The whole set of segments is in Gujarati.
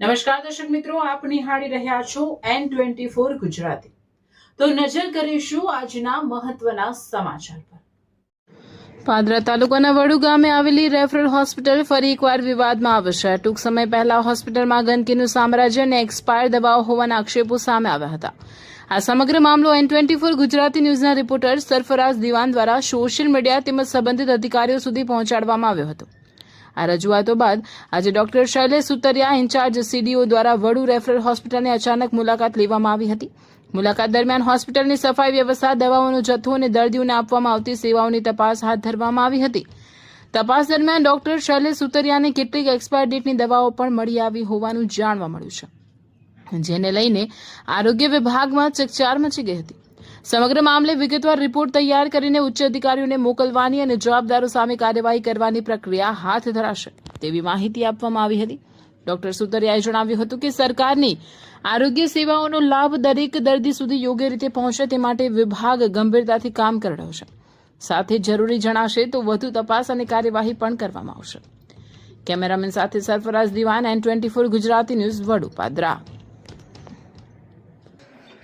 નમસ્કાર દર્શક મિત્રો, આપ નિહાળી રહ્યા છો N24 ગુજરાતી। તો નજર કરીશું આજના મહત્વના સમાચાર પર। પાદરા તાલુકાના વડુ ગામે આવેલી રેફરલ હોસ્પિટલ ફરી એકવાર વિવાદમાં આવશે। ટૂંક સમય પહેલા હોસ્પિટલમાં ગંદકીનું સામ્રાજ્ય અને એક્સપાયર દવાઓ હોવાના આક્ષેપો સામે આવ્યા હતા। આ સમગ્ર મામલો N24 ગુજરાતી ન્યૂઝના રિપોર્ટર સરફરાઝ દિવાન દ્વારા સોશિયલ મીડિયા તેમજ સંબંધિત અધિકારીઓ સુધી પહોંચાડવામાં આવ્યો હતો। આ રજૂઆતો બાદ આજે ડોક્ટર શૈલેષ સુતરિયા ઇન્ચાર્જ સીડીઓ દ્વારા વડુ રેફરલ હોસ્પિટલની અચાનક મુલાકાત લેવામાં આવી હતી। મુલાકાત દરમિયાન હોસ્પિટલની સફાઈ વ્યવસ્થા, દવાઓનો જથ્થો અને દર્દીઓને આપવામાં આવતી સેવાઓની તપાસ હાથ ધરવામાં આવી હતી। તપાસ દરમિયાન ડોક્ટર શૈલેષ સુતરિયાને કેટલીક એક્સપાયર ડેટની દવાઓ પણ મળી આવી હોવાનું જાણવા મળ્યું છે, જેને લઈને આરોગ્ય વિભાગમાં ચકચાર મચી ગઈ હતી। સમગ્ર મામલે વિગતવાર રિપોર્ટ તૈયાર કરીને ઉચ્ચ અધિકારીઓને મોકલવાની અને જવાબદારો સામે કાર્યવાહી કરવાની પ્રક્રિયા હાથ ધરાશે તેવી માહિતી આપવામાં આવી હતી। ડોક્ટર સુતરિયાએ જણાવ્યું હતું કે સરકારની આરોગ્ય સેવાઓનો લાભ દરેક દર્દી સુધી યોગ્ય રીતે પહોંચે તે માટે વિભાગ ગંભીરતાથી કામ કરી રહ્યો છે। સાથે જરૂરી જણાશે તો વધુ તપાસ અને કાર્યવાહી પણ કરવામાં આવશે। કેમેરામેન સાથે સરફરાઝ દિવાન, N24 ગુજરાતી ન્યૂઝ, વડુ, પાદરા।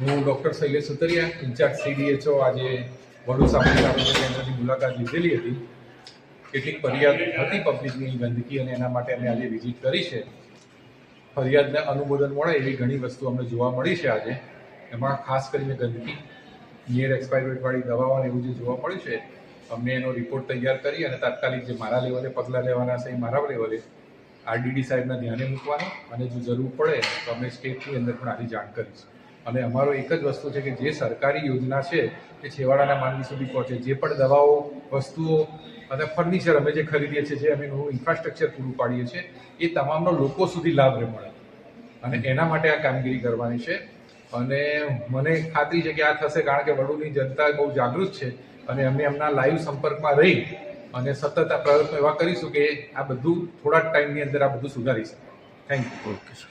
હું doctor Shailesh Sutariya, incharge CDHO, આજે વડુ સામૂહિક આરોગ્ય કેન્દ્રની મુલાકાત લીધેલી હતી। કેટલીક ફરિયાદ હતી પબ્લિકની ગંદકી અને એના માટે અમે આજે વિઝિટ કરી છે। ફરિયાદને અનુમોદન મળે એવી ઘણી વસ્તુ અમને જોવા મળી છે આજે। એમાં ખાસ કરીને ગંદકી, નિયર એક્સપાયરી ડેટવાળી દવાઓ અને એવું જે જોવા મળ્યું છે, અમને એનો રિપોર્ટ તૈયાર કરી અને તાત્કાલિક જે મારા લેવલે પગલાં લેવાના છે એ મારા લેવલે RDD સાહેબના ધ્યાને મૂકવાનો અને જો જરૂર પડે તો અમે સ્ટેટની અંદર પણ આની જાણ કરીશું। અને અમારો એક જ વસ્તુ છે કે જે સરકારી યોજના છે એ છેવાડાના માનવી સુધી પહોંચે। જે પણ દવાઓ, વસ્તુઓ અને ફર્નિચર અમે જે ખરીદીએ છીએ, જે અમે નવું ઇન્ફ્રાસ્ટ્રક્ચર પૂરું પાડીએ છીએ, એ તમામનો લોકો સુધી લાભ મળે અને એના માટે આ કામગીરી કરવાની છે। અને મને ખાતરી છે કે આ થશે, કારણ કે વડુની જનતા બહુ જાગૃત છે અને અમે એમના લાઈવ સંપર્કમાં રહી અને સતત આ પ્રયત્નો એવા કરીશું કે આ બધું થોડા ટાઈમની અંદર આ બધું સુધારી શકે। Thank you. Okay sir.